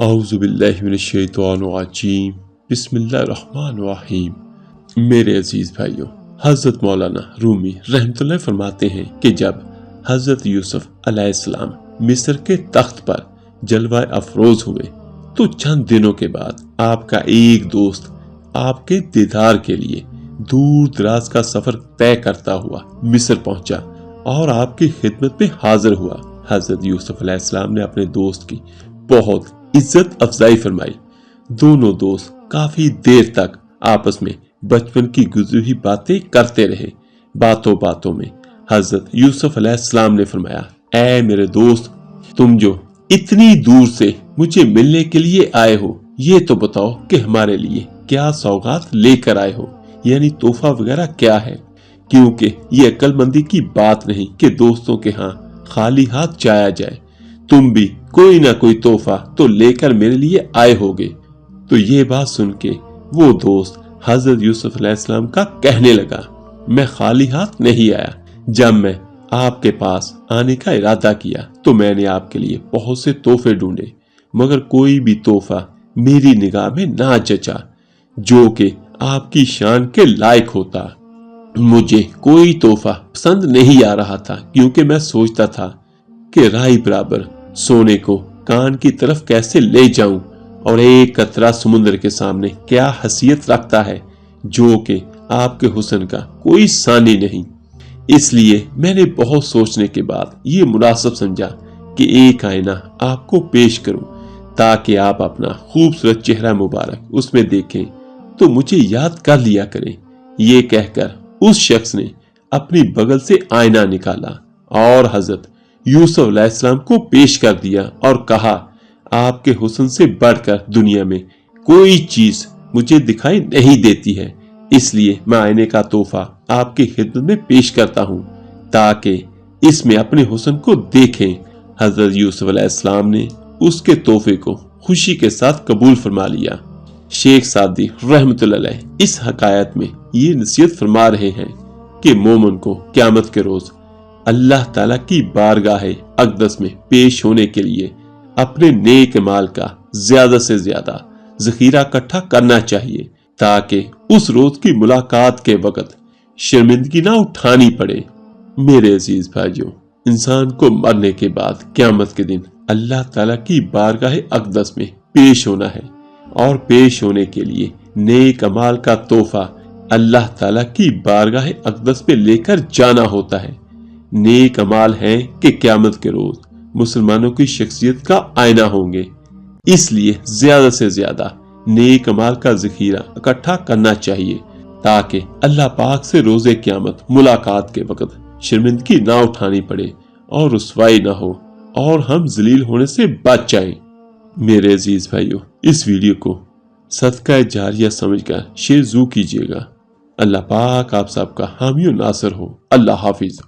اعوذ باللہ من الشیطان الرجیم بسم اللہ الرحمن الرحیم۔ میرے عزیز بھائیوں، حضرت مولانا رومی رحمۃ اللہ فرماتے ہیں کہ جب حضرت یوسف علیہ السلام مصر کے تخت پر جلوہ افروز ہوئے تو چند دنوں کے بعد آپ کا ایک دوست آپ کے دیدار کے لیے دور دراز کا سفر طے کرتا ہوا مصر پہنچا اور آپ کی خدمت میں حاضر ہوا۔ حضرت یوسف علیہ السلام نے اپنے دوست کی بہت عزت افزائی فرمائی۔ دونوں دوست کافی دیر تک آپس میں بچپن کی گزری ہوئی باتیں کرتے رہے۔ باتوں باتوں میں حضرت یوسف علیہ السلام نے فرمایا، اے میرے دوست، تم جو اتنی دور سے مجھے ملنے کے لیے آئے ہو، یہ تو بتاؤ کہ ہمارے لیے کیا سوغات لے کر آئے ہو، یعنی تحفہ وغیرہ کیا ہے، کیونکہ یہ عقل مندی کی بات نہیں کہ دوستوں کے ہاں خالی ہاتھ جایا جائے۔ تم بھی کوئی نہ کوئی تحفہ تو لے کر میرے لیے آئے ہوگے۔ تو یہ بات سن کے وہ دوست حضرت یوسف علیہ السلام کا کہنے لگا، میں خالی ہاتھ نہیں آیا۔ جب میں آپ کے پاس آنے کا ارادہ کیا تو میں نے آپ کے لیے بہت سے تحفے ڈھونڈے، مگر کوئی بھی تحفہ میری نگاہ میں نہ جچا جو کہ آپ کی شان کے لائق ہوتا۔ مجھے کوئی تحفہ پسند نہیں آ رہا تھا، کیونکہ میں سوچتا تھا کہ رائی برابر سونے کو کان کی طرف کیسے لے جاؤں، اور ایک قطرہ سمندر کے سامنے کیا حیثیت رکھتا ہے جو کہ آپ کے حسن کا کوئی ثانی نہیں۔ اس لیے میں نے بہت سوچنے کے بعد یہ مناسب سمجھا کہ ایک آئینہ آپ کو پیش کروں تاکہ آپ اپنا خوبصورت چہرہ مبارک اس میں دیکھیں تو مجھے یاد کر لیا کریں۔ یہ کہہ کر اس شخص نے اپنی بغل سے آئینہ نکالا اور حضرت یوسف علیہ السلام کو پیش کر دیا اور کہا، آپ کے حسن سے بڑھ کر دنیا میں کوئی چیز مجھے دکھائی نہیں دیتی ہے، اس لیے میں آئینے کا تحفہ آپ کی خدمت میں پیش کرتا ہوں تاکہ اس میں اپنے حسن کو دیکھیں۔ حضرت یوسف علیہ السلام نے اس کے تحفے کو خوشی کے ساتھ قبول فرما لیا۔ شیخ سعدی رحمۃ اللہ علیہ اس حکایت میں یہ نصیحت فرما رہے ہیں کہ مومن کو قیامت کے روز اللہ تعالیٰ کی بارگاہ اقدس میں پیش ہونے کے لیے اپنے نیک مال کا زیادہ سے زیادہ ذخیرہ اکٹھا کرنا چاہیے تاکہ اس روز کی ملاقات کے وقت شرمندگی نہ اٹھانی پڑے۔ میرے عزیز بھائیوں، انسان کو مرنے کے بعد قیامت کے دن اللہ تعالیٰ کی بارگاہ اقدس میں پیش ہونا ہے، اور پیش ہونے کے لیے نیک مال کا تحفہ اللہ تعالیٰ کی بارگاہ اقدس پہ لے کر جانا ہوتا ہے۔ نیک اعمال ہیں کہ قیامت کے روز مسلمانوں کی شخصیت کا آئینہ ہوں گے، اس لیے زیادہ سے زیادہ نیک اعمال کا ذخیرہ اکٹھا کرنا چاہیے تاکہ اللہ پاک سے روز قیامت ملاقات کے وقت شرمندگی نہ اٹھانی پڑے اور رسوائی نہ ہو اور ہم ذلیل ہونے سے بچ جائیں۔ میرے عزیز بھائیوں، اس ویڈیو کو صدقہ جاریہ سمجھ کر شیئر ضرور کیجیے گا۔ اللہ پاک آپ سب کا حامی و ناصر ہو۔ اللہ حافظ۔